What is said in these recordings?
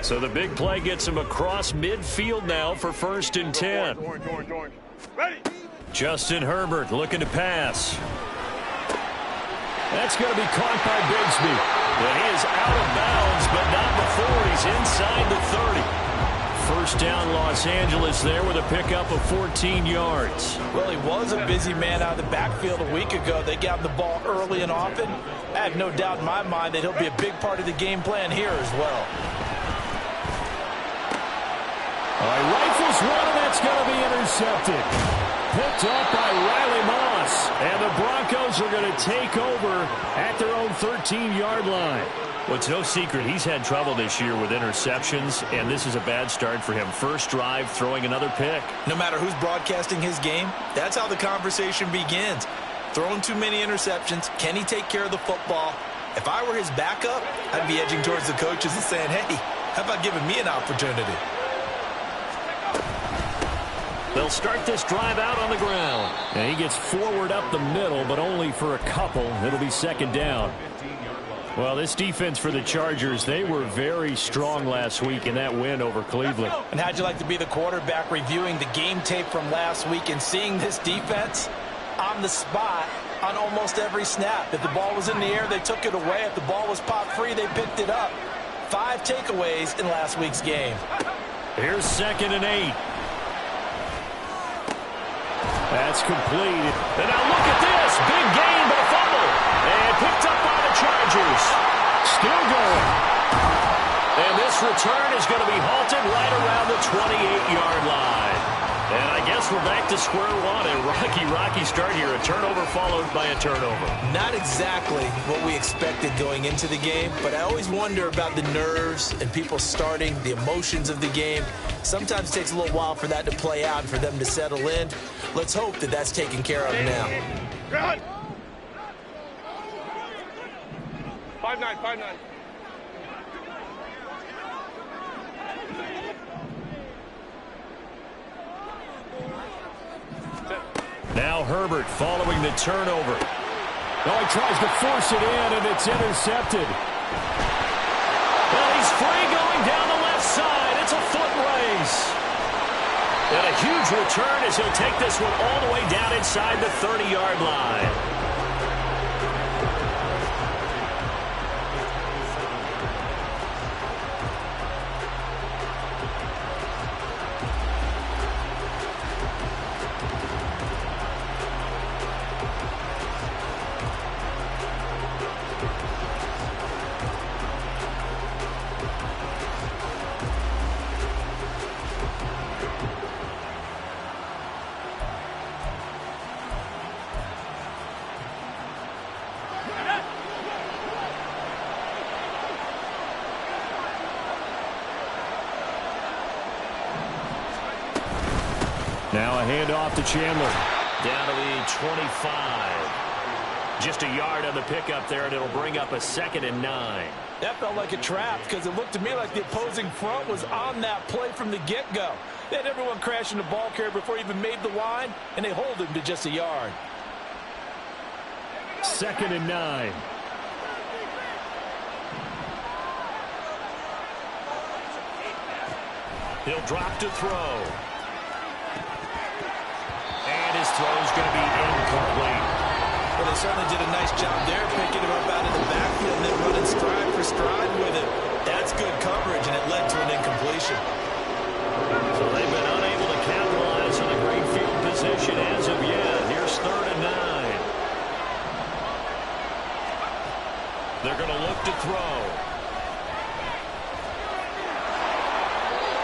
So the big play gets him across midfield now for 1st and 10. Orange. Ready. Justin Herbert looking to pass. That's going to be caught by Bigsby. And he is out of bounds, but not before he's inside the 30. First down, Los Angeles there with a pickup of 14 yards. Well, he was a busy man out of the backfield a week ago. They got him the ball early and often. I have no doubt in my mind that he'll be a big part of the game plan here as well. All right, rifles one, and that's going to be intercepted. Picked up by Riley Moss. And the Broncos are going to take over at their own 13-yard line. Well, it's no secret he's had trouble this year with interceptions, and this is a bad start for him. First drive, throwing another pick. No matter who's broadcasting his game, that's how the conversation begins. Throwing too many interceptions, can he take care of the football? If I were his backup, I'd be edging towards the coaches and saying, hey, how about giving me an opportunity? They'll start this drive out on the ground. And he gets forward up the middle, but only for a couple. It'll be 2nd down. Well, this defense for the Chargers, they were very strong last week in that win over Cleveland. And how'd you like to be the quarterback reviewing the game tape from last week and seeing this defense on the spot on almost every snap? If the ball was in the air, they took it away. If the ball was popped free, they picked it up. 5 takeaways in last week's game. Here's 2nd and 8. That's complete. And now look at this. Big gain, but a fumble. And picked up by the Chargers. Still going. And this return is going to be halted right around the 28-yard line. And I guess we're back to square one. A rocky start here. A turnover followed by a turnover. Not exactly what we expected going into the game, but I always wonder about the nerves and people starting, the emotions of the game. Sometimes it takes a little while for that to play out and for them to settle in. Let's hope that that's taken care of now. Run. 5-9. Now Herbert following the turnover. Oh, he tries to force it in, and it's intercepted. Well, he's free going down the left side. It's a foot race. And a huge return as he'll take this one all the way down inside the 30-yard line. Now a handoff to Chandler. Down to the 25. Just a yard on the pickup there, and it'll bring up a 2nd and 9. That felt like a trap because it looked to me like the opposing front was on that play from the get-go. They had everyone crashing the ball carrier before he even made the line, and they hold him to just a yard. 2nd and 9. He'll drop to throw. And his throw is going to be incomplete. Well, they certainly did a nice job there, picking him up out of the backfield and then running stride for stride with him. That's good coverage, and it led to an incompletion. So they've been unable to capitalize on a great field position as of yet. Here's 3rd and 9. They're going to look to throw.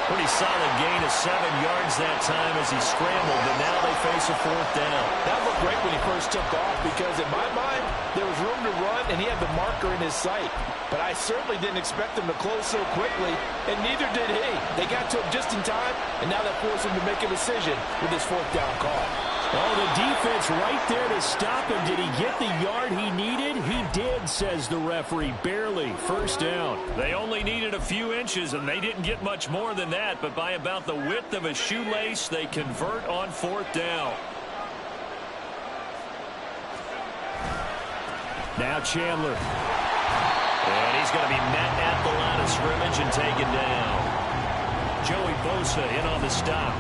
Pretty solid gain of 7 yards that time as he scrambled, but now they face a 4th down. That looked great when he first took off because in my mind, there was room to run and he had the marker in his sight. But I certainly didn't expect him to close so quickly, and neither did he. They got to him just in time, and now that forced him to make a decision with his 4th down call. Oh, the defense right there to stop him. Did he get the yard he needed? He did, says the referee. Barely. 1st down. They only needed a few inches, and they didn't get much more than that. But by about the width of a shoelace, they convert on 4th down. Now Chandler. And he's going to be met at the line of scrimmage and taken down. Joey Bosa in on the stop.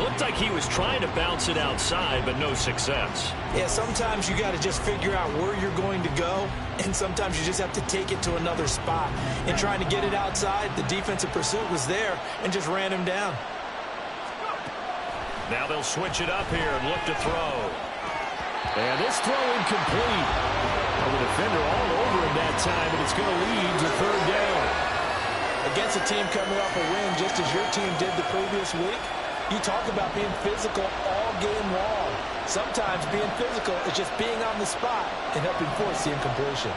Looked like he was trying to bounce it outside, but no success. Yeah, sometimes you got to just figure out where you're going to go, and sometimes you just have to take it to another spot. In trying to get it outside, the defensive pursuit was there and just ran him down. Now they'll switch it up here and look to throw. And this throw incomplete. Well, the defender all over him that time, and it's going to lead to third down. Against a team coming off a win, just as your team did the previous week, you talk about being physical all game long. Sometimes being physical is just being on the spot and helping force the incompletion.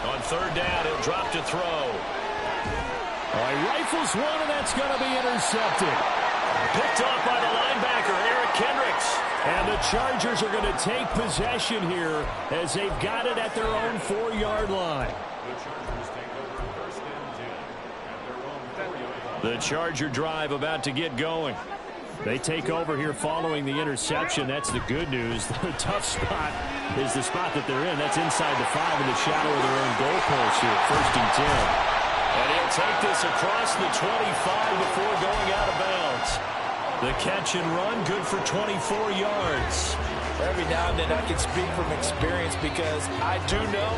On third down, he'll drop to throw. All right, rifles one, and that's going to be intercepted. Picked off by the linebacker, Eric Kendricks. And the Chargers are going to take possession here as they've got it at their own 4-yard line. The Charger drive about to get going. They take over here following the interception. That's the good news. The tough spot is the spot that they're in. That's inside the 5 in the shadow of their own goalpost here. 1st and 10. And he'll take this across the 25 before going out of bounds. The catch and run, good for 24 yards. Every now and then I can speak from experience because I do know,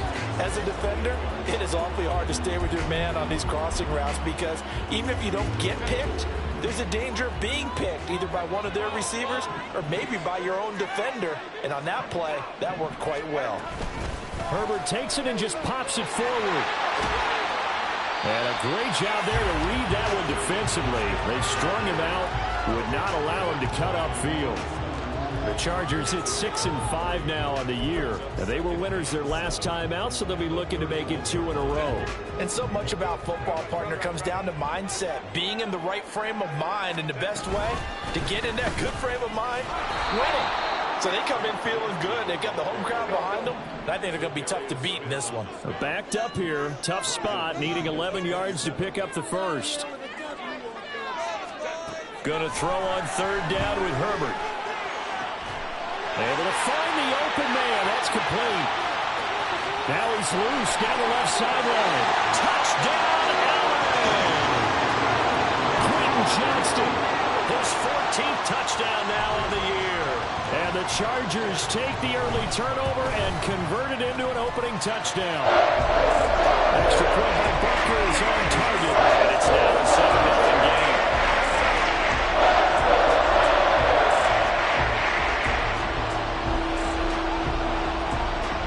as a defender, it is awfully hard to stay with your man on these crossing routes because even if you don't get picked, there's a danger of being picked either by one of their receivers or maybe by your own defender. And on that play, that worked quite well. Herbert takes it and just pops it forward. And a great job there to read that one defensively. They strung him out, would not allow him to cut upfield. The Chargers hit 6-5 now on the year. And they were winners their last time out, so they'll be looking to make it 2 in a row. And so much about football, partner, comes down to mindset. Being in the right frame of mind, and the best way to get in that good frame of mind, winning. So they come in feeling good. They've got the home crowd behind them. And I think they're going to be tough to beat in this one. Backed up here, tough spot, needing 11 yards to pick up the first. Going to throw on third down with Herbert. Able to find the open man. That's complete. Now he's loose down the left sideline. Touchdown, Allen! Quentin Johnston, his 14th touchdown now on the year. And the Chargers take the early turnover and convert it into an opening touchdown. Extra point by Butker is on target. And it's now a 7-0 game.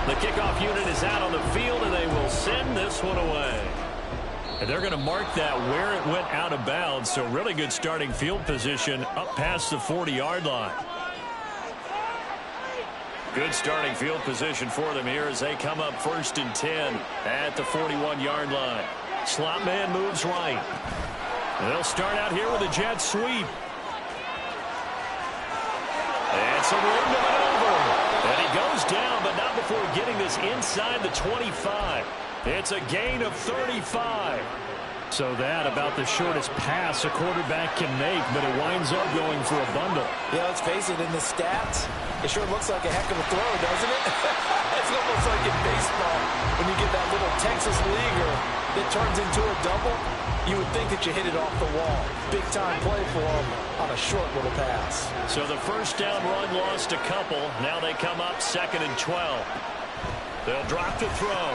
The kickoff unit is out on the field, and they will send this one away. And they're going to mark that where it went out of bounds, so really good starting field position up past the 40-yard line. Good starting field position for them here as they come up 1st and 10 at the 41-yard line. Slot man moves right. And they'll start out here with a jet sweep. And some room to maneuver. And he goes down, but not before getting this inside the 25. It's a gain of 35. So that about the shortest pass a quarterback can make, but it winds up going for a bundle. Yeah, let's face it, in the stats, it sure looks like a heck of a throw, doesn't it? It's almost like in baseball when you get that little Texas leaguer that turns into a double. You would think that you hit it off the wall. Big time play for him on a short little pass. So the first down run lost a couple. Now they come up 2nd and 12. They'll drop to throw.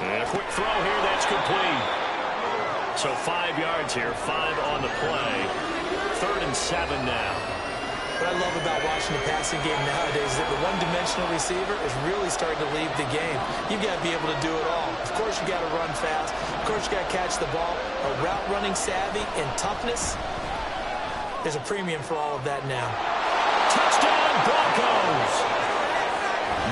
And a quick throw here, that's complete. So 5 yards here, 5 on the play. 3rd and 7 now. What I love about watching the passing game nowadays is that the one-dimensional receiver is really starting to leave the game. You've got to be able to do it all. Of course, you got to run fast. Of course, you got to catch the ball. A route running savvy and toughness, there's a premium for all of that now. Touchdown, Broncos!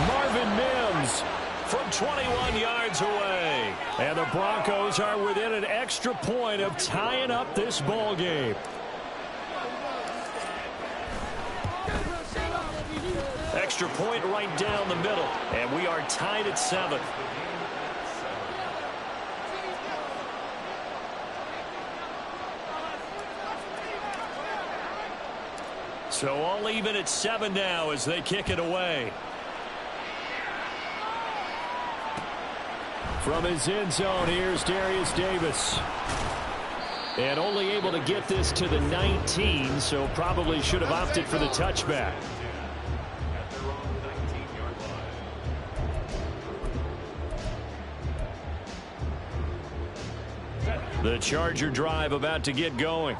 Marvin Mims from 21 yards away. And the Broncos are within an extra point of tying up this ball game. Extra point right down the middle. And we are tied at 7. So all even at 7 now as they kick it away. From his end zone, here's Darius Davis. And only able to get this to the 19, so probably should have opted for the touchback. The Charger drive about to get going.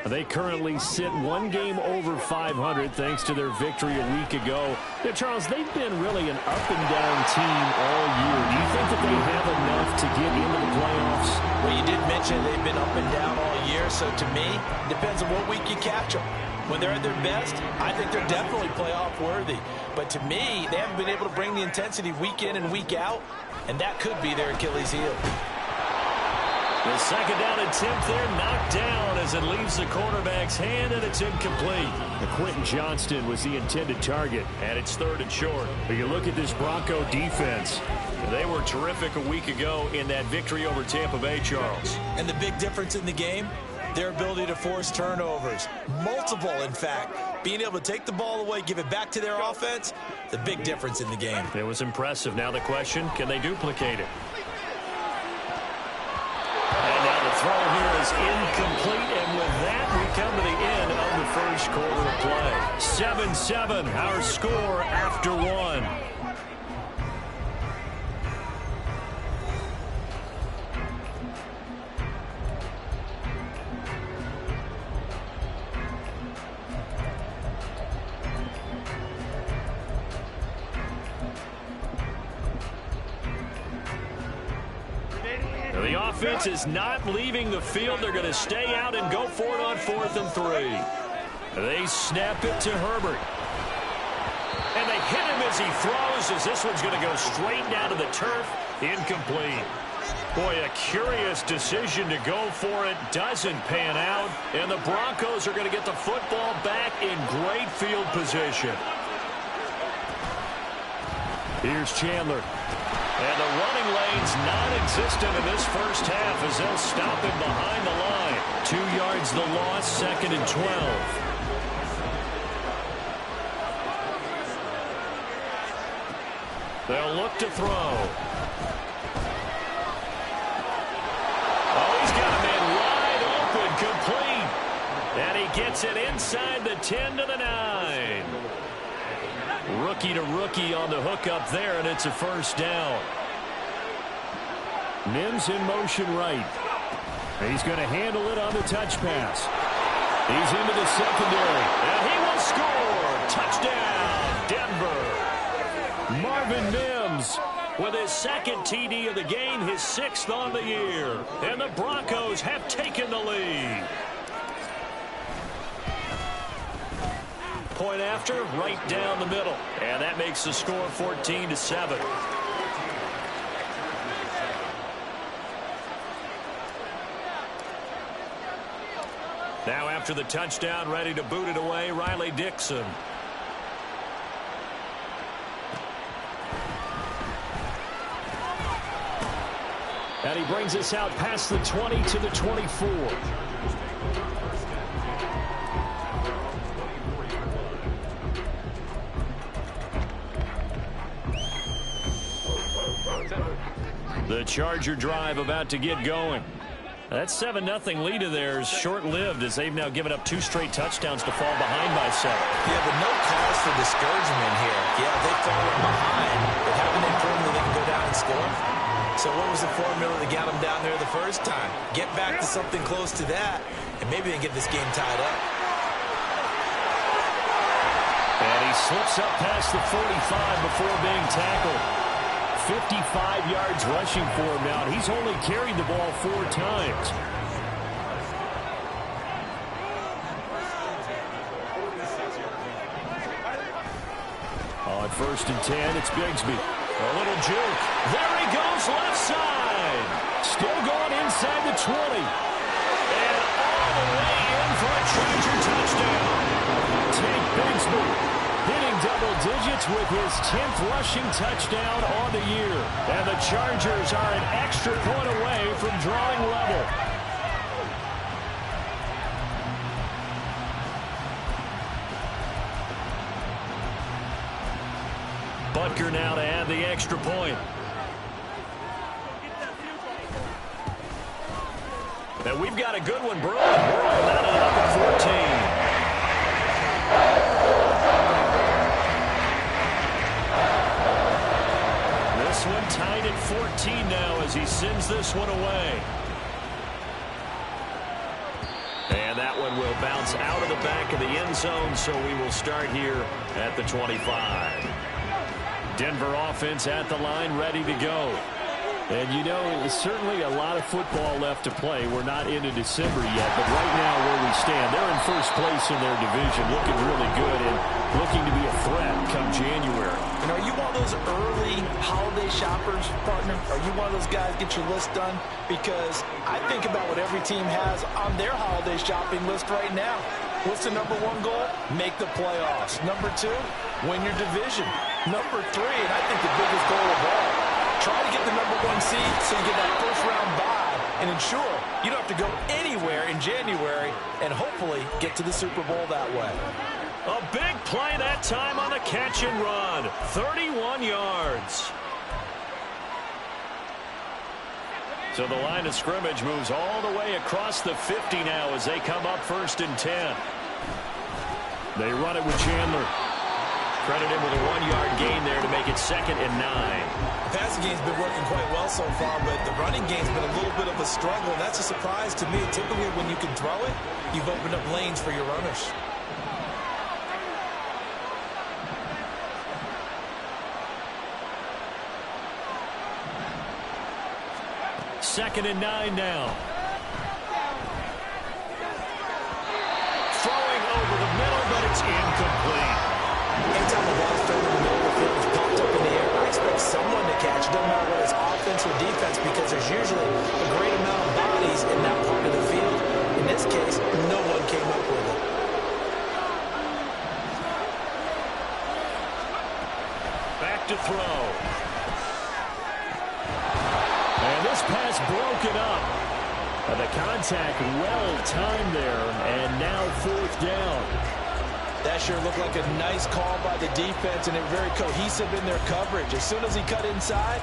They currently sit one game over 500 thanks to their victory a week ago. Yeah, Charles, they've been really an up-and-down team all year. Do you think that they have enough to get into the playoffs? Well, you did mention they've been up and down all year, so to me, it depends on what week you catch them. When they're at their best, I think they're definitely playoff worthy. But to me, they haven't been able to bring the intensity week in and week out, and that could be their Achilles heel. The second down attempt there knocked down as it leaves the quarterback's hand, and it's incomplete. Quentin Johnston was the intended target, and it's 3rd and short. But you look at this Bronco defense. They were terrific a week ago in that victory over Tampa Bay, Charles. And the big difference in the game, their ability to force turnovers. Multiple, in fact. Being able to take the ball away, give it back to their offense, the big difference in the game. It was impressive. Now the question, can they duplicate it? And now the throw here is incomplete, and with that, we come to the end of the first quarter of play. 7-7, our score after one. The offense is not leaving the field. They're going to stay out and go for it on 4th and 3. They snap it to Herbert. And they hit him as he throws, as this one's going to go straight down to the turf. Incomplete. Boy, a curious decision to go for it. Doesn't pan out. And the Broncos are going to get the football back in great field position. Here's Chandler. And the running lane's non-existent in this first half as they'll stop him behind the line. 2 yards the loss, 2nd and 12. They'll look to throw. Oh, he's got a man wide open, complete. And he gets it inside the 10 to the 9. Rookie to rookie on the hookup there, and it's a first down. Mims in motion right. He's going to handle it on the touch pass. He's into the secondary, and he will score. Touchdown, Denver. Marvin Mims with his 2nd TD of the game, his 6th on the year. And the Broncos have taken the lead. Point after, right down the middle. And that makes the score 14-7. Now after the touchdown, ready to boot it away, Riley Dixon. And he brings us out past the 20 to the 24. The Charger drive about to get going. That 7-0 lead of theirs short-lived as they've now given up 2 straight touchdowns to fall behind by 7. Yeah, but no cause for discouragement here. Yeah, they've fallen behind, but haven't they proven that they can go down and score? So what was the formula that got them down there the first time? Get back to something close to that, and maybe they can get this game tied up. And he slips up past the 45 before being tackled. 55 yards rushing for him now. He's only carried the ball 4 times. On 1st and 10, it's Bigsby. A little juke. There he goes, left side. Still going inside the 20. And all the way in for a Charger touchdown. Take Bigsby. Hitting double digits with his 10th rushing touchdown on the year. And the Chargers are an extra point away from drawing level. Butker now to add the extra point. And we've got a good one brewing. We're all mounted up at 14. This one tied at 14 now as he sends this one away. And that one will bounce out of the back of the end zone, so we will start here at the 25. Denver offense at the line, ready to go. And, you know, there's certainly a lot of football left to play. We're not into December yet, but right now where we stand, they're in first place in their division, looking really good and looking to be a threat come January. And are you one of those early holiday shoppers, partner? Are you one of those guys get your list done? Because I think about what every team has on their holiday shopping list right now. What's the number one goal? Make the playoffs. Number two, win your division. Number three, and I think the biggest goal of all, try to get the number one seed so you get that first-round bye and ensure you don't have to go anywhere in January and hopefully get to the Super Bowl that way. A big play that time on the catch and run. 31 yards. So the line of scrimmage moves all the way across the 50 now as they come up 1st and 10. They run it with Chandler. Credit him with a 1-yard gain there to make it 2nd and 9. The passing game's been working quite well so far, but the running game's been a little bit of a struggle, and that's a surprise to me. Typically, when you can throw it, you've opened up lanes for your runners. Second and 9 now. Throwing over the middle, but it's incomplete. Anytime the ball's thrown in the middle of the field, it's popped up in the air, I expect someone to catch. It doesn't matter whether it's offense or defense, because there's usually a great amount of bodies in that part of the field. In this case, no one came up with it. Back to throw. And this pass broken up. The contact well timed there, and now 4th down. That sure looked like a nice call by the defense, and they're very cohesive in their coverage. As soon as he cut inside,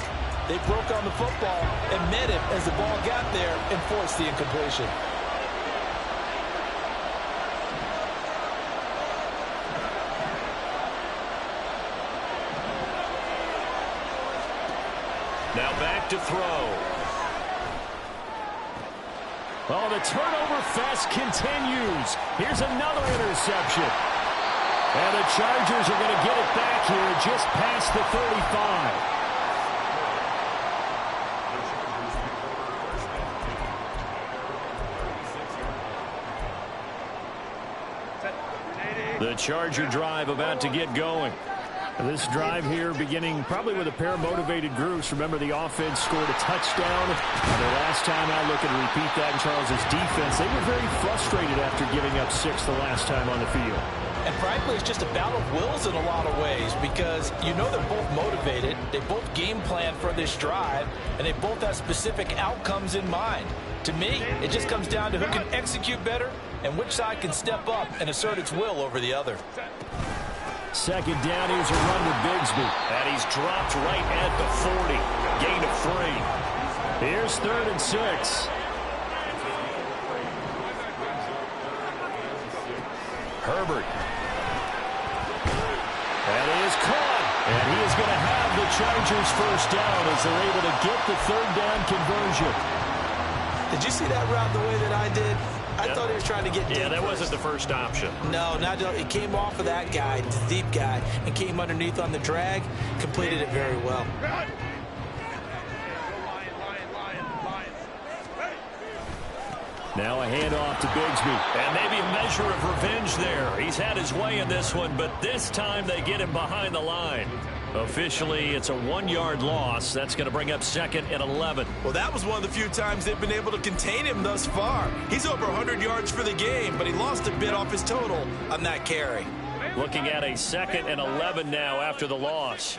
they broke on the football and met him as the ball got there and forced the incompletion. Now back to throw. Oh, the turnover fest continues. Here's another interception. And the Chargers are going to get it back here just past the 35. The Charger drive about to get going. This drive here beginning probably with a pair of motivated groups. Remember, the offense scored a touchdown. And the last time out, looking to repeat that in Charles's defense. They were very frustrated after giving up 6 the last time on the field. And frankly, it's just a battle of wills in a lot of ways, because you know they're both motivated. They both game plan for this drive, and they both have specific outcomes in mind. To me, it just comes down to who can execute better and which side can step up and assert its will over the other. Second down, here's a run with Bigsby. And he's dropped right at the 40. Gain of 3. Here's 3rd and 6. Herbert. And he is caught. And he is going to have the Chargers first down as they're able to get the 3rd down conversion. Did you see that route the way that I did? I thought he was trying to get deep. Yeah, that wasn't the first option. No, it came off of that guy, the deep guy, and came underneath on the drag. Completed it very well. Now a handoff to Bigsby. And maybe a measure of revenge there. He's had his way in this one, but this time they get him behind the line. Officially, it's a 1-yard loss. That's going to bring up 2nd and 11. Well, that was one of the few times they've been able to contain him thus far. He's over 100 yards for the game, but he lost a bit off his total on that carry. Looking at a 2nd and 11 now after the loss.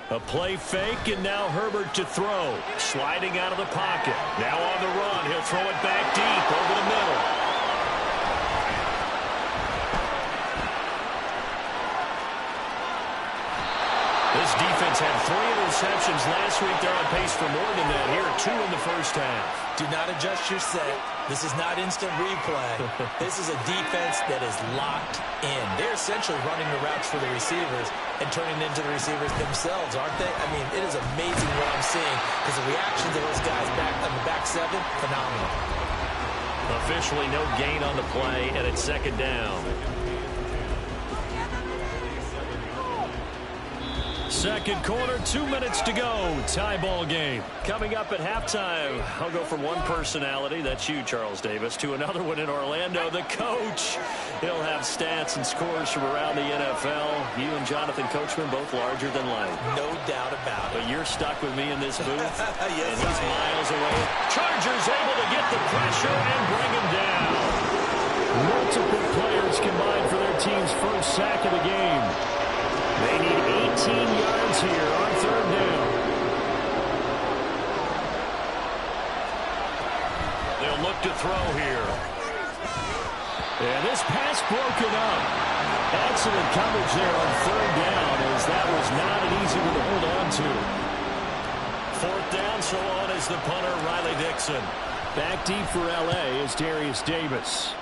A play fake, and now Herbert to throw. Sliding out of the pocket. Now on the run. He'll throw it back deep over the middle. this defense had 3 interceptions last week. They're on pace for more than that here. 2 in the first half. Do not adjust your set. This is not instant replay. This is a defense that is locked in. They're essentially running the routes for the receivers and turning into the receivers themselves, aren't they? I mean, it is amazing what I'm seeing because the reactions of those guys back on the back 7, phenomenal. Officially no gain on the play, and it's second down. Second quarter, 2 minutes to go. Tie ball game. Coming up at halftime, I'll go from one personality, that's you, Charles Davis, to another one in Orlando, the coach. He'll have stats and scores from around the NFL. You and Jonathan Coachman both larger than life. No doubt about it. But you're stuck with me in this booth. Yes, and he's miles away. Chargers able to get the pressure and bring him down. Multiple players combined for their team's first sack of the game. They need 18 yards here on third down. They'll look to throw here. And this pass broken up. Excellent coverage there on third down, as that was not an easy one to hold on to. Fourth down, so on is the punter, Riley Dixon. Back deep for L.A. is Darius Davis.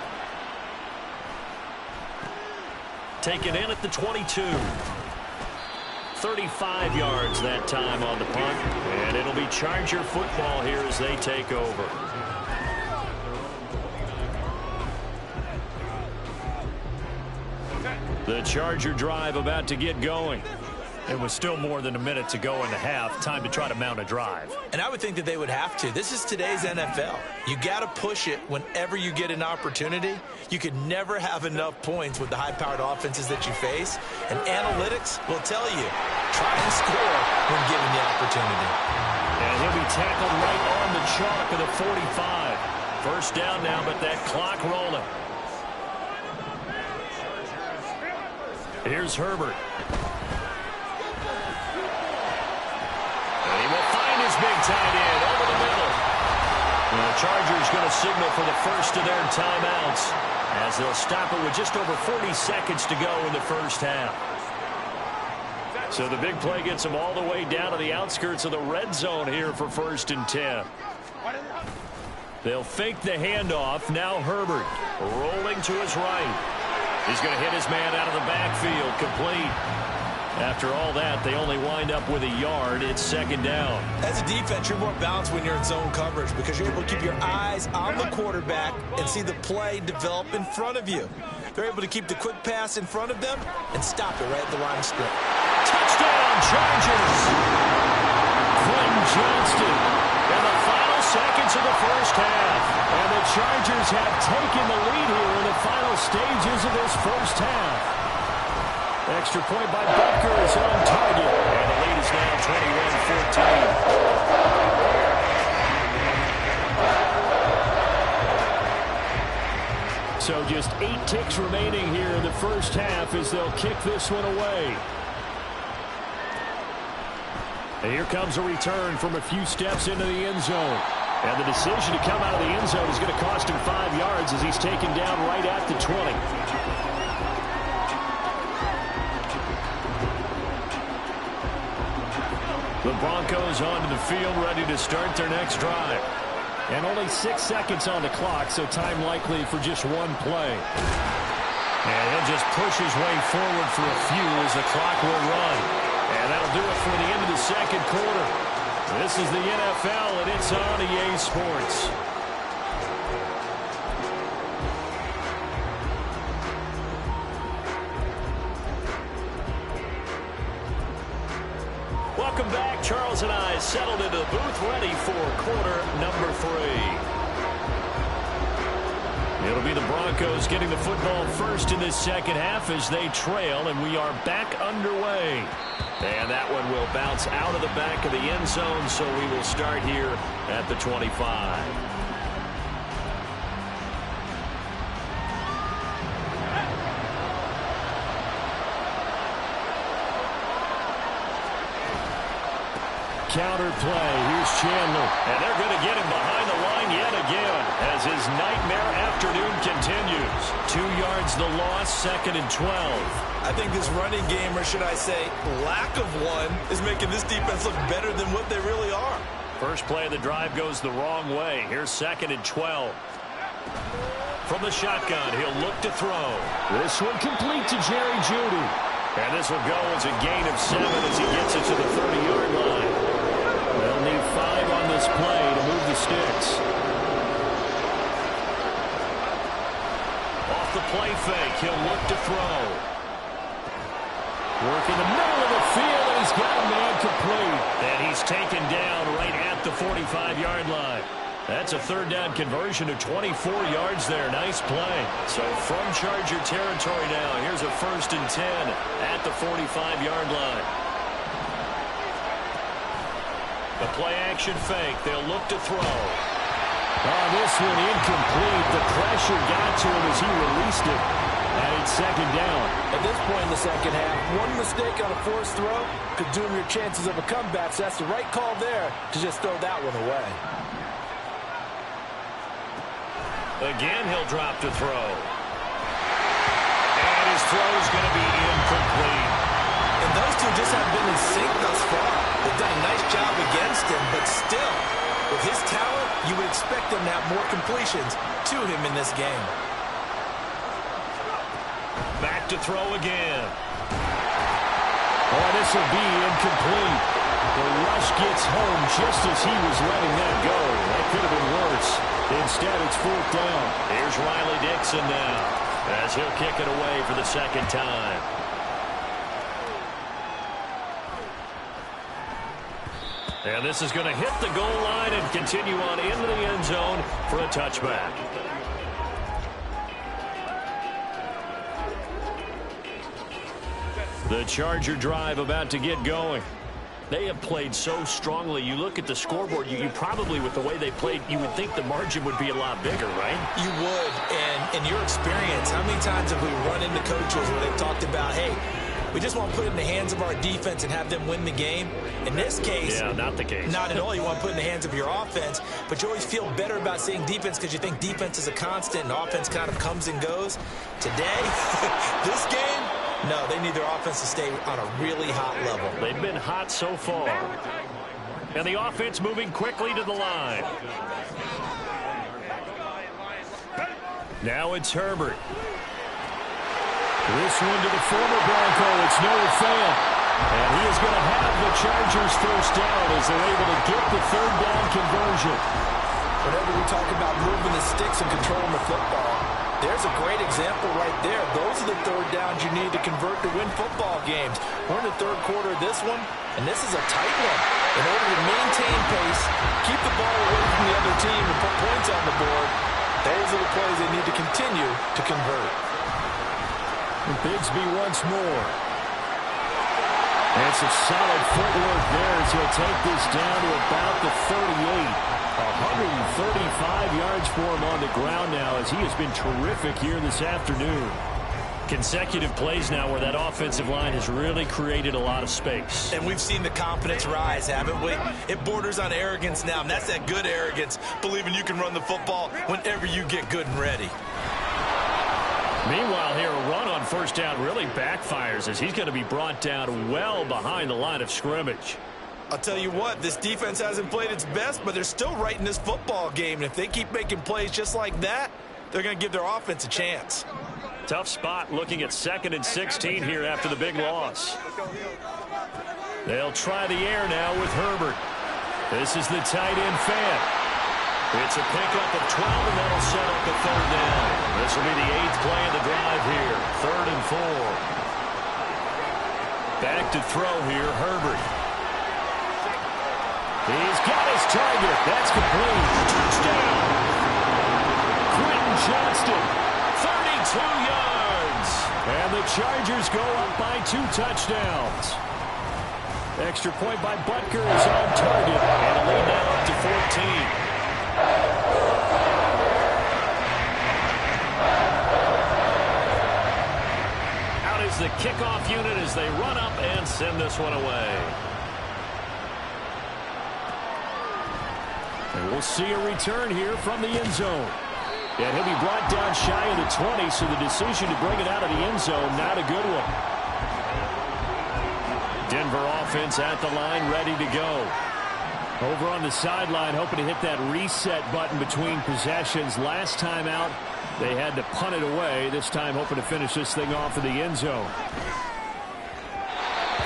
Taken in at the 22. 35 yards that time on the punt. And it'll be Charger football here as they take over. The Charger drive about to get going. It was still more than a minute to go in the half. Time to try to mount a drive. And I would think that they would have to. This is today's NFL. You got to push it whenever you get an opportunity. You could never have enough points with the high-powered offenses that you face. And analytics will tell you, try and score when given the opportunity. And he'll be tackled right on the chalk of the 45. First down now, but that clock rolling. Here's Herbert. And he will find his big tight end over the middle. And the Chargers going to signal for the first of their timeouts as they'll stop it with just over 40 seconds to go in the first half. So the big play gets them all the way down to the outskirts of the red zone here for 1st and 10. They'll fake the handoff. Now Herbert rolling to his right. He's going to hit his man out of the backfield, complete. After all that, they only wind up with a yard. It's second down. As a defense, you're more balanced when you're in zone coverage because you're able to keep your eyes on the quarterback and see the play develop in front of you. They're able to keep the quick pass in front of them and stop it right at the line of scrimmage. Touchdown, Chargers! Quentin Johnston in the final seconds of the first half. And the Chargers have taken the lead here in the final stages of this first half. Extra point by Butker is on target. And the lead is now 21-14. So just 8 ticks remaining here in the first half as they'll kick this one away. And here comes a return from a few steps into the end zone. And the decision to come out of the end zone is going to cost him 5 yards as he's taken down right at the 20. The Broncos onto the field, ready to start their next drive. And only 6 seconds on the clock, so time likely for just one play. And he'll just push his way forward for a few as the clock will run. And that'll do it for the end of the second quarter. This is the NFL, and it's on EA Sports. Welcome back. Charles and I settled into the booth, ready for quarter number 3. It'll be the Broncos getting the football first in this second half as they trail, and we are back underway. And that one will bounce out of the back of the end zone, so we will start here at the 25. Counter play. Here's Chandler. And they're going to get him behind the line yet again as his nightmare afternoon continues. 2 yards the loss, 2nd and 12. I think this running game, or should I say lack of one, is making this defense look better than what they really are. First play of the drive goes the wrong way. Here's 2nd and 12. From the shotgun, he'll look to throw. This one complete to Jerry Jeudy. And this will go as a gain of 7 as he gets it to the 30-yard line. They'll need 5 on this play to move the sticks. Off the play fake, he'll look to throw. Work in the middle of the field, and he's got a man complete. And he's taken down right at the 45-yard line. That's a 3rd down conversion of 24 yards there. Nice play. So from Charger territory now, here's a 1st and 10 at the 45-yard line. The play-action fake. They'll look to throw. Oh, this one incomplete. The pressure got to him as he released it. And it's 2nd down. At this point in the second half, one mistake on a forced throw could doom your chances of a comeback. So that's the right call there to just throw that one away. Again, he'll drop to throw. And his throw is going to be incomplete. And those two just haven't been in sync thus far. They've done a nice job against him, but still, with his talent, you would expect them to have more completions to him in this game. Back to throw again. Oh, this will be incomplete. The rush gets home just as he was letting that go. That could have been worse. Instead, it's 4th down. Here's Riley Dixon now as he'll kick it away for the 2nd time. And this is going to hit the goal line and continue on into the end zone for a touchback. The Charger drive about to get going. They have played so strongly. You look at the scoreboard, you probably, with the way they played, you would think the margin would be a lot bigger, right? You would. And in your experience, how many times have we run into coaches where they've talked about, hey, we just want to put it in the hands of our defense and have them win the game? In this case, yeah, not the case. Not at all. You want to put it in the hands of your offense, but you always feel better about saying defense because you think defense is a constant and offense kind of comes and goes. Today, this game, no, they need their offense to stay on a really hot level. They've been hot so far. And the offense moving quickly to the line. Now it's Herbert. This one to the former Bronco. It's Noah Fant. And he is going to have the Chargers 1st down as they're able to get the 3rd down conversion. Whenever we talk about moving the sticks and controlling the football, there's a great example right there. Those are the 3rd downs you need to convert to win football games. We're in the 3rd quarter of this one, and this is a tight one. In order to maintain pace, keep the ball away from the other team, and put points on the board, those are the plays they need to continue to convert. Bigsby once more. And some solid footwork there as he'll take this down to about the 38. 135 yards for him on the ground now as he has been terrific here this afternoon. Consecutive plays now where that offensive line has really created a lot of space. And we've seen the confidence rise, haven't we? It borders on arrogance now, and that's that good arrogance, believing you can run the football whenever you get good and ready. Meanwhile, here, a run on 1st down really backfires as he's going to be brought down well behind the line of scrimmage. I'll tell you what, this defense hasn't played its best, but they're still right in this football game. And if they keep making plays just like that, they're going to give their offense a chance. Tough spot looking at 2nd and 16 here after the big loss. They'll try the air now with Herbert. This is the tight end Fant. It's a pickup of 12, and that'll set up a 3rd down. This will be the 8th play of the drive here. 3rd and 4. Back to throw here, Herbert. He's got his target. That's complete. Touchdown. Quentin Johnston, 32 yards. And the Chargers go up by 2 touchdowns. Extra point by Butker is on target. And a lead now up to 14. Out is the kickoff unit as they run up and send this one away. And we'll see a return here from the end zone. And he'll be brought down shy of the 20, so the decision to bring it out of the end zone, not a good one. Denver offense at the line, ready to go. Over on the sideline, hoping to hit that reset button between possessions. Last time out, they had to punt it away. This time, hoping to finish this thing off in the end zone.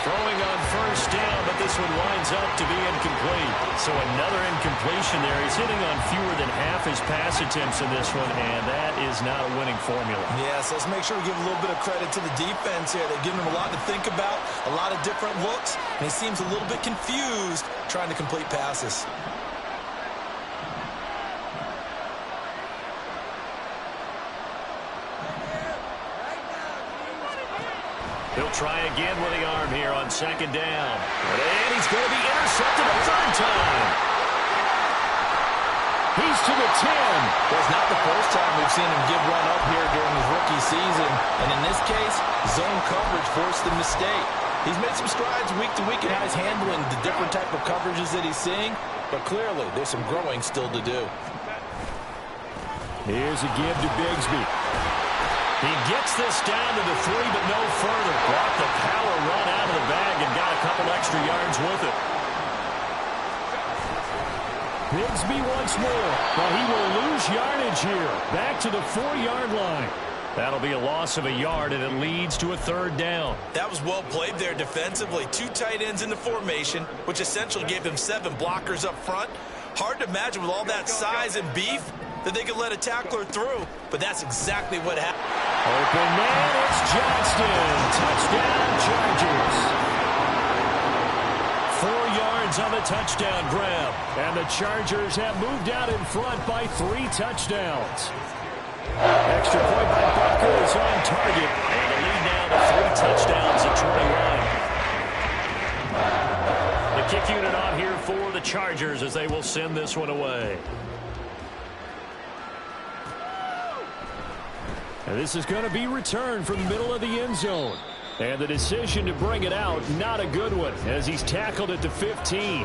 Throwing on first down, but this one winds up to be incomplete. So another incompletion there. He's hitting on fewer than half his pass attempts in this one, and that is not a winning formula. Yes, let's make sure we give a little bit of credit to the defense here. They've given him a lot to think about, a lot of different looks, and he seems a little bit confused trying to complete passes. He'll try again with the arm here on second down. And he's going to be intercepted a third time. He's to the 10. Well, it's not the first time we've seen him give one up here during his rookie season. And in this case, zone coverage forced the mistake. He's made some strides week to week in how he's handling the different type of coverages that he's seeing. But clearly, there's some growing still to do. Here's a give to Bigsby. He gets this down to the 3, but no further. Brought the power run out of the bag and got a couple extra yards with it. Bigsby once more. Well, he will lose yardage here. Back to the 4-yard line. That'll be a loss of a yard, and it leads to a third down. That was well played there defensively. 2 tight ends in the formation, which essentially gave them 7 blockers up front. Hard to imagine with all that size and beef that they could let a tackler through, but that's exactly what happened. Open man, it's Johnston. Touchdown, Chargers. 4 yards on the touchdown grab, and the Chargers have moved out in front by 3 touchdowns. Extra point by Bucker is on target, and the lead now to 3 touchdowns at 21. The kick unit on here for the Chargers as they will send this one away. And this is going to be returned from the middle of the end zone. And the decision to bring it out, not a good one, as he's tackled at the 15.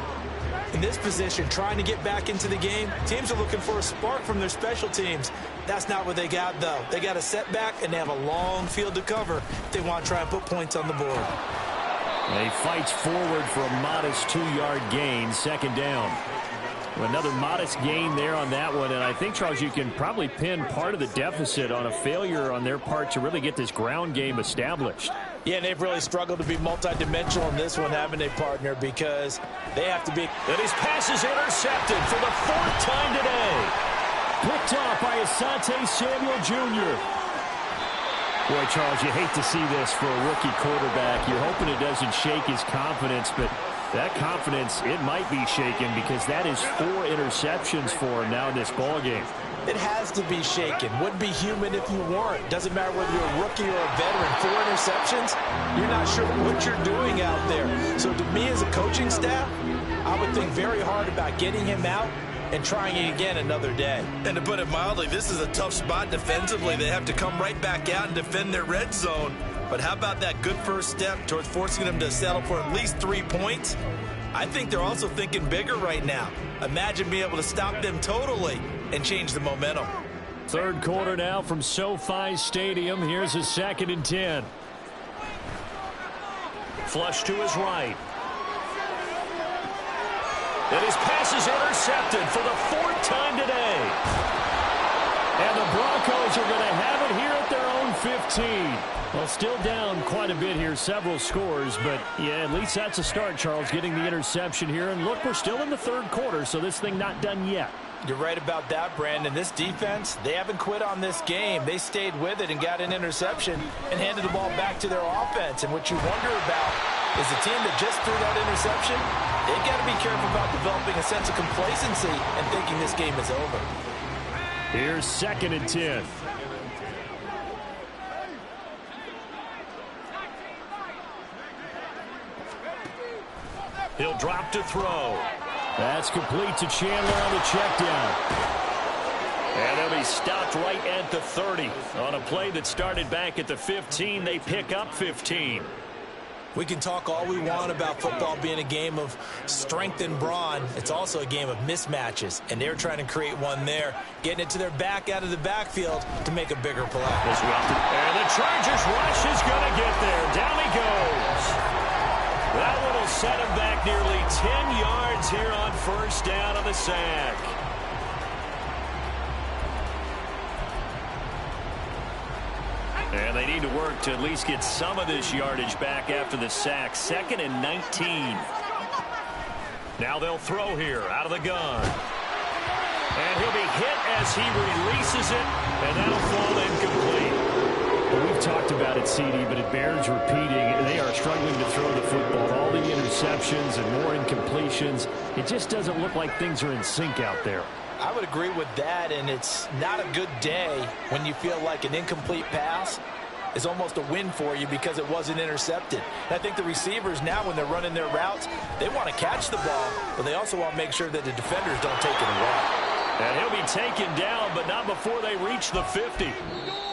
In this position, trying to get back into the game, teams are looking for a spark from their special teams. That's not what they got, though. They got a setback, and they have a long field to cover if they want to try and put points on the board. And he fights forward for a modest 2-yard gain, second down. Another modest gain there on that one, and I think, Charles, you can probably pin part of the deficit on a failure on their part to really get this ground game established. Yeah, and they've really struggled to be multidimensional in this one, having a partner, because they have to be. And his pass is intercepted for the 4th time today. Picked off by Asante Samuel Jr. Boy, Charles, you hate to see this for a rookie quarterback. You're hoping it doesn't shake his confidence, but that confidence, it might be shaken because that is 4 interceptions for him now in this ballgame. It has to be shaken. Wouldn't be human if you weren't. Doesn't matter whether you're a rookie or a veteran. 4 interceptions, you're not sure what you're doing out there. So to me as a coaching staff, I would think very hard about getting him out and trying it again another day. And to put it mildly, this is a tough spot defensively. They have to come right back out and defend their red zone. But how about that good first step towards forcing them to settle for at least 3 points? I think they're also thinking bigger right now. Imagine being able to stop them totally and change the momentum. Third quarter now from SoFi Stadium. Here's a 2nd and 10. Flush to his right. And his pass is intercepted for the 4th time today. And the Broncos are going to have it here at their own 15. Well, still down quite a bit here, several scores, but yeah, at least that's a start, Charles, getting the interception here. And look, we're still in the 3rd quarter, so this thing not done yet. You're right about that, Brandon. This defense, they haven't quit on this game. They stayed with it and got an interception and handed the ball back to their offense. And what you wonder about is the team that just threw that interception, they've got to be careful about developing a sense of complacency and thinking this game is over. Here's 2nd and 10. He'll drop to throw. That's complete to Chandler on the check down. And they'll be stopped right at the 30. On a play that started back at the 15, they pick up 15. We can talk all we want about football being a game of strength and brawn. It's also a game of mismatches, and they're trying to create one there, getting it to their back out of the backfield to make a bigger play. And the Chargers rush is going to get there. Down he goes. That one will set him back nearly 10 yards here on first down on the sack. And they need to work to at least get some of this yardage back after the sack. 2nd and 19. Now they'll throw here out of the gun. And he'll be hit as he releases it, and that'll fall incomplete. Well, we've talked about it, CD, but it bears repeating. They are struggling to throw the football. All the interceptions and more incompletions. It just doesn't look like things are in sync out there. I would agree with that, and it's not a good day when you feel like an incomplete pass is almost a win for you because it wasn't intercepted. And I think the receivers now, when they're running their routes, they want to catch the ball, but they also want to make sure that the defenders don't take it away. And he'll be taken down, but not before they reach the 50.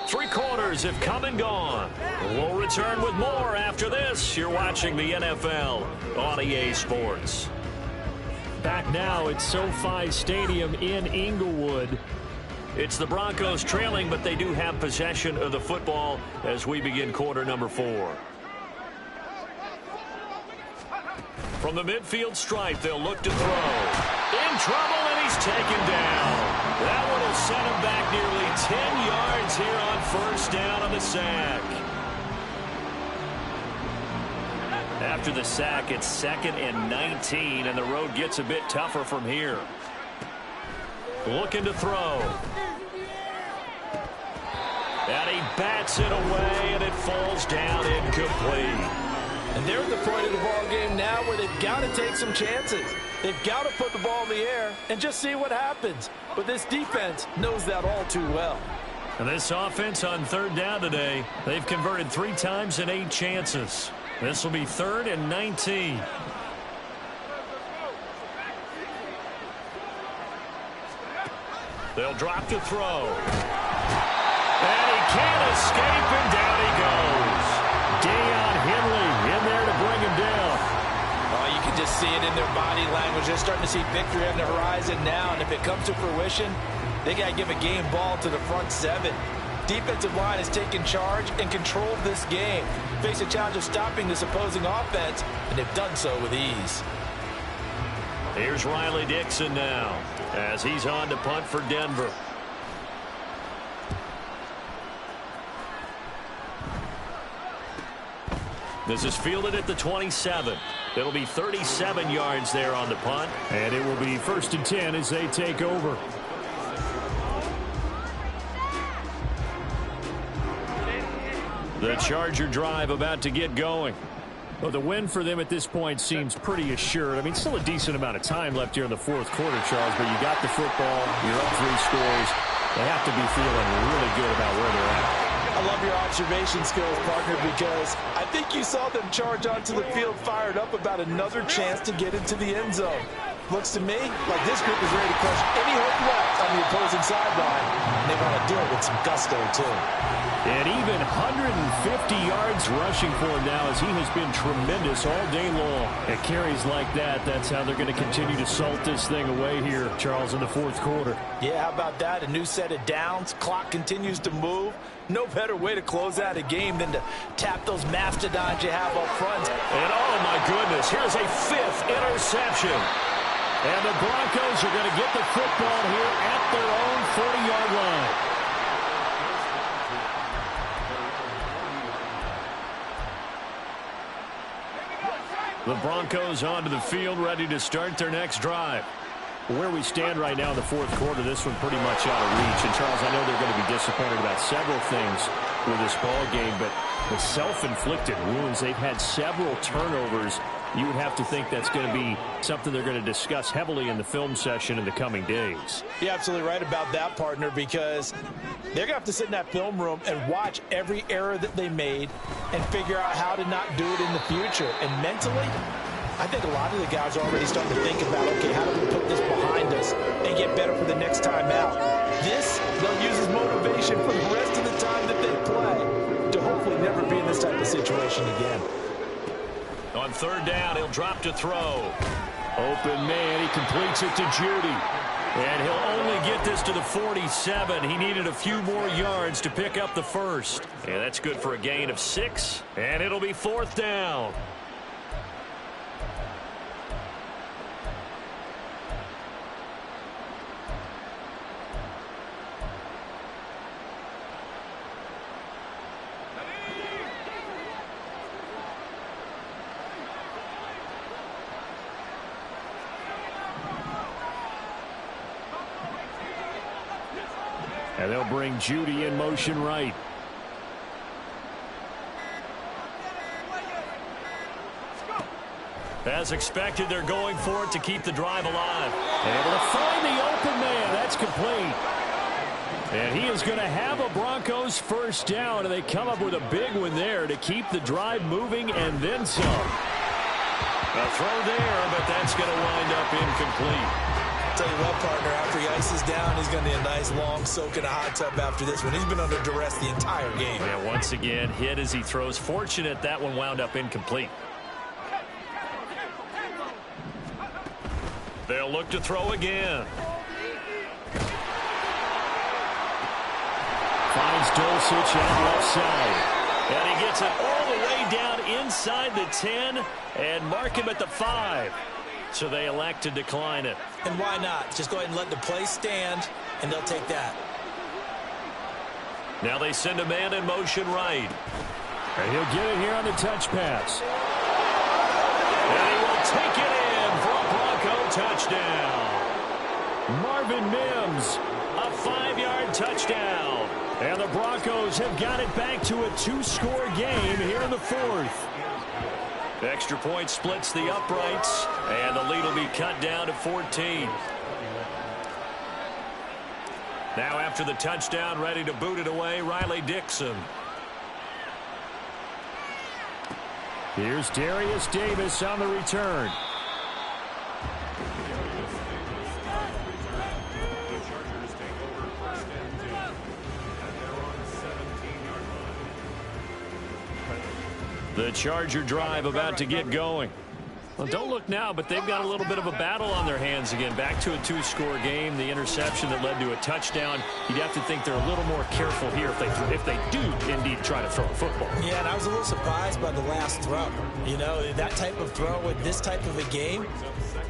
3 quarters have come and gone. We'll return with more after this. You're watching the NFL on EA Sports. Back now at SoFi Stadium in Inglewood. It's the Broncos trailing, but they do have possession of the football as we begin quarter number 4. From the midfield stripe, they'll look to throw. In trouble, and he's taken down. That one will set him back nearly 10 yards here on first down on the sack. After the sack, it's 2nd and 19, and the road gets a bit tougher from here. Looking to throw. And he bats it away, and it falls down incomplete. And they're at the point of the ball game now where they've got to take some chances. They've got to put the ball in the air and just see what happens. But this defense knows that all too well. And this offense on 3rd down today, they've converted 3 times in 8 chances. This will be 3rd and 19. They'll drop to throw. And he can't escape, and down he goes. Deion Henley in there to bring him down. Oh, you can just see it in their body language. They're starting to see victory on the horizon now, and if it comes to fruition, they got to give a game ball to the front 7. Defensive line has taken charge and controlled this game. Face a challenge of stopping this opposing offense, and they've done so with ease. Here's Riley Dixon now as he's on to punt for Denver. This is fielded at the 27. It'll be 37 yards there on the punt. And it will be 1st and 10 as they take over. The Charger drive about to get going. Well, the win for them at this point seems pretty assured. I mean, still a decent amount of time left here in the 4th quarter, Charles, but you got the football, you're up 3 scores. They have to be feeling really good about where they're at. I love your observation skills, partner, because I think you saw them charge onto the field fired up about another chance to get into the end zone. Looks to me like this group is ready to crush any hope left on the opposing sideline, and they want to do it with some gusto, too. And even 150 yards rushing for him now as he has been tremendous all day long. At carries like that, that's how they're going to continue to salt this thing away here, Charles, in the 4th quarter. Yeah, how about that? A new set of downs. Clock continues to move. No better way to close out a game than to tap those mastodons you have up front. And oh my goodness, here's a 5th interception. And the Broncos are going to get the football here at their own 40-yard line. The Broncos onto the field, ready to start their next drive. Where we stand right now in the 4th quarter, this one pretty much out of reach. And, Charles, I know they're going to be disappointed about several things with this ball game, but the self-inflicted wounds, they've had several turnovers. You would have to think that's going to be something they're going to discuss heavily in the film session in the coming days. You're absolutely right about that, partner, because they're going to have to sit in that film room and watch every error that they made and figure out how to not do it in the future. And mentally, I think a lot of the guys are already starting to think about, okay, how do we put this behind us and get better for the next time out? This, they'll use as motivation for the rest of the time that they play to hopefully never be in this type of situation again. On third down, he'll drop to throw. Open man, he completes it to Judy. And he'll only get this to the 47. He needed a few more yards to pick up the first. And that's good for a gain of 6. And it'll be fourth down. And they'll bring Judy in motion right. As expected, they're going for it to keep the drive alive. Able to find the open man. That's complete. And he is going to have a Broncos first down, and they come up with a big one there to keep the drive moving and then some. A throw there, but that's going to wind up incomplete. Tell you what, partner, after he ices down, he's going to need a nice long soak in a hot tub after this one. He's been under duress the entire game. Yeah, once again, hit as he throws. Fortunate that one wound up incomplete. They'll look to throw again. Finds Dulcich on left side. And he gets it all the way down inside the 10 and mark him at the 5. So they elect to decline it. And why not? Just go ahead and let the play stand, and they'll take that. Now they send a man in motion right. And he'll get it here on the touch pass. And he will take it in for a Bronco touchdown. Marvin Mims, a 5-yard touchdown. And the Broncos have got it back to a 2-score game here in the fourth. Extra point splits the uprights, and the lead will be cut down to 14. Now after the touchdown, ready to boot it away, Riley Dixon. Here's Darius Davis on the return. The Charger drive about to get going. Well, don't look now, but they've got a little bit of a battle on their hands again. Back to a 2-score game. The interception that led to a touchdown. You'd have to think they're a little more careful here if they do indeed try to throw a football. Yeah, and I was a little surprised by the last throw. You know, that type of throw with this type of a game,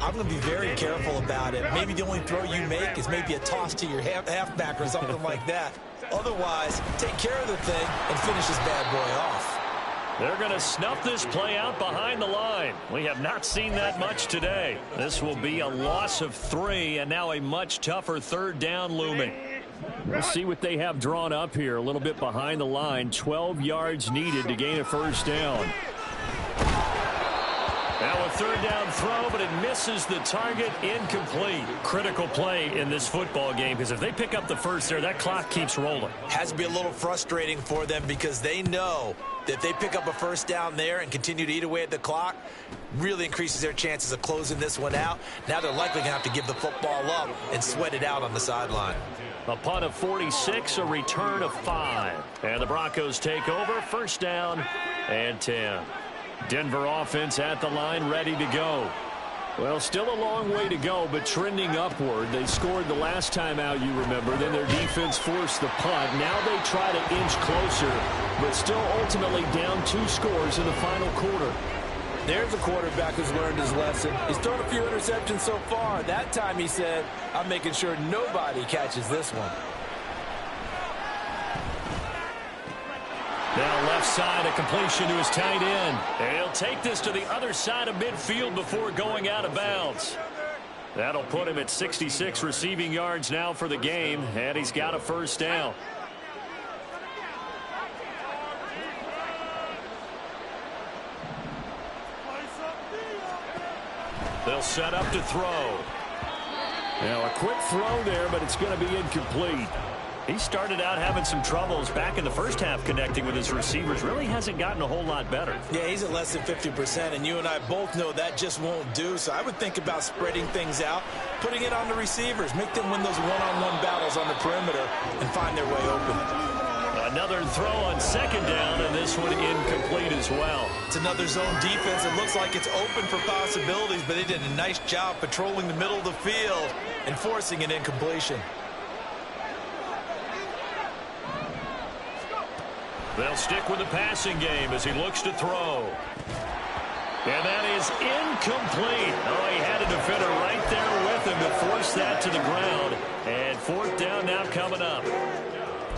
I'm going to be very careful about it. Maybe the only throw you make is maybe a toss to your halfback or something like that. Otherwise, take care of the thing and finish this bad boy off. They're going to snuff this play out behind the line. We have not seen that much today. This will be a loss of 3, and now a much tougher third down looming. We'll see what they have drawn up here. A little bit behind the line. 12 yards needed to gain a first down. Now a third down throw, but it misses the target. Incomplete. Critical play in this football game, because if they pick up the first there, that clock keeps rolling. Has to be a little frustrating for them because they know that if they pick up a first down there and continue to eat away at the clock, really increases their chances of closing this one out. Now they're likely going to have to give the football up and sweat it out on the sideline. A punt of 46, a return of 5. And the Broncos take over. First down and 10. Denver offense at the line, ready to go. Well, still a long way to go, but trending upward. They scored the last time out, you remember. Then their defense forced the punt. Now they try to inch closer, but still ultimately down 2 scores in the final quarter. There's a quarterback who's learned his lesson. He's thrown a few interceptions so far. That time he said, I'm making sure nobody catches this one. Now left side, a completion to his tight end. And he'll take this to the other side of midfield before going out of bounds. That'll put him at 66 receiving yards now for the game, and he's got a first down. They'll set up to throw. Now a quick throw there, but it's going to be incomplete. He started out having some troubles back in the first half connecting with his receivers. Really hasn't gotten a whole lot better. Yeah, he's at less than 50%, and you and I both know that just won't do. So I would think about spreading things out, putting it on the receivers, make them win those one-on-one battles on the perimeter and find their way open. Another throw on second down, and this one incomplete as well. It's another zone defense. It looks like it's open for possibilities, but they did a nice job patrolling the middle of the field and forcing an incompletion. They'll stick with the passing game as he looks to throw. And that is incomplete. Oh, he had a defender right there with him to force that to the ground. And fourth down now coming up.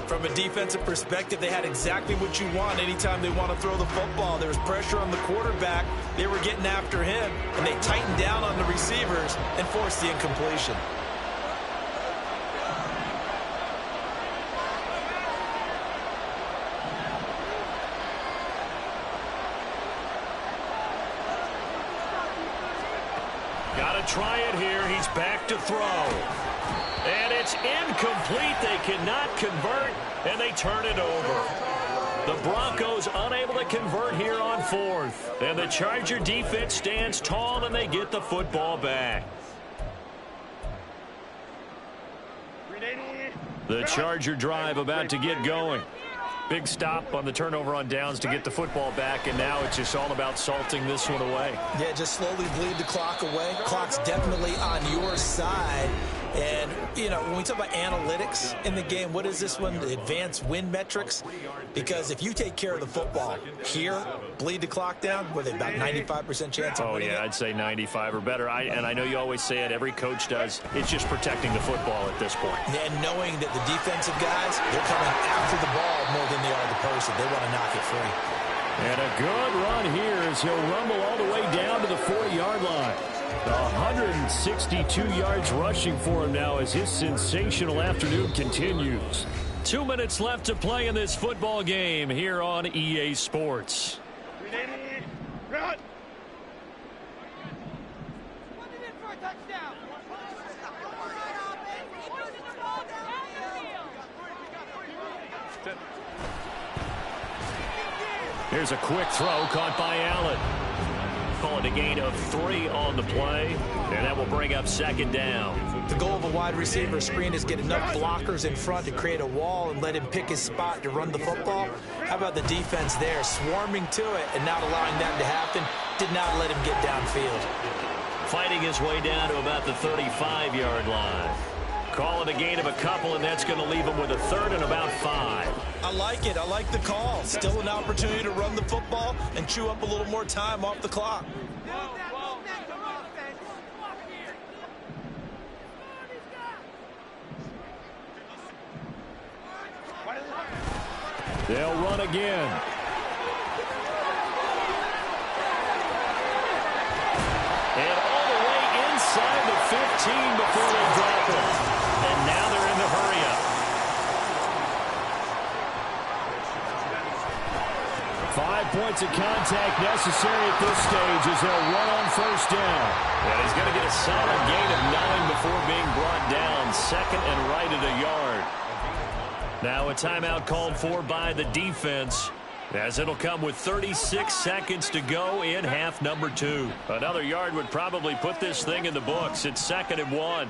From a defensive perspective, they had exactly what you want anytime they want to throw the football. There was pressure on the quarterback. They were getting after him, and they tightened down on the receivers and forced the incompletion. Got to try it here. He's back to throw. And it's incomplete. They cannot convert, and they turn it over. The Broncos unable to convert here on fourth. And the Charger defense stands tall, and they get the football back. The Charger drive about to get going. Big stop on the turnover on downs to get the football back, and now it's just all about salting this one away. Yeah, just slowly bleed the clock away. Clock's definitely on your side. And, you know, when we talk about analytics in the game, what is this one? The advanced win metrics? Because if you take care of the football here, bleed the clock down, with about 95% chance of winning it? I'd say 95 or better. And I know you always say it, every coach does. It's just protecting the football at this point. And knowing that the defensive guys, they're coming after the ball more than they are the person. They want to knock it free. And a good run here as he'll rumble all the way down to the 40-yard line. 162 yards rushing for him now as his sensational afternoon continues. 2 minutes left to play in this football game here on EA Sports. Run. Here's a quick throw caught by Allen. Calling a gain of 3 on the play, and that will bring up second down. The goal of a wide receiver screen is get enough blockers in front to create a wall and let him pick his spot to run the football. How about the defense there, swarming to it and not allowing that to happen? Did not let him get downfield. Fighting his way down to about the 35-yard line. Calling a gain of a couple, and that's going to leave him with a third and about 5. I like it. I like the call. Still an opportunity to run the football and chew up a little more time off the clock. They'll run again. And all the way inside the 15 before they drop it. And now they're in the hurry-up. 5 points of contact necessary at this stage as they'll run on first down. And he's going to get a solid gain of 9 before being brought down. Second and right at a yard. Now a timeout called for by the defense, as it'll come with 36 seconds to go in half number 2. Another yard would probably put this thing in the books. It's 2nd and 1.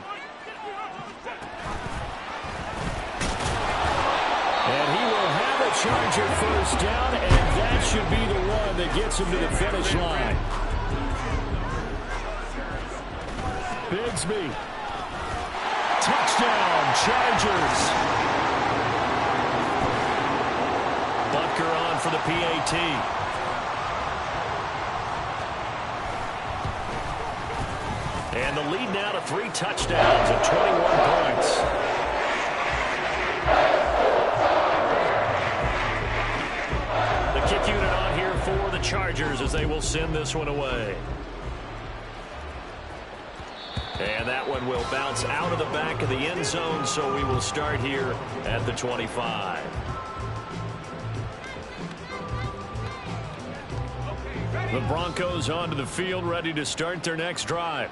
And he will have a Charger first down, and that should be the one that gets him to the finish line. Bigsby. Touchdown, Chargers. Butker on for the PAT. And the lead now to 3 touchdowns and 21 points. The kick unit on here for the Chargers as they will send this one away. And that one will bounce out of the back of the end zone, so we will start here at the 25. The Broncos onto the field, ready to start their next drive.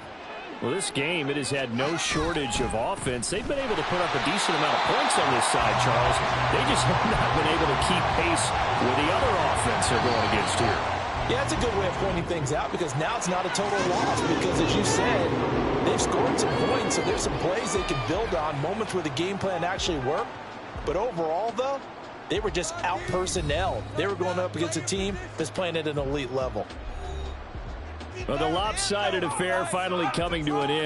Well, this game, it has had no shortage of offense. They've been able to put up a decent amount of points on this side, Charles. They just have not been able to keep pace with the other offense they're going against here. Yeah, it's a good way of pointing things out because now it's not a total loss because, as you said, they've scored some points, so there's some plays they can build on, moments where the game plan actually worked. But overall, though, They were just out-personnel. They were going up against a team that's playing at an elite level. Well, the lopsided affair finally coming to an end.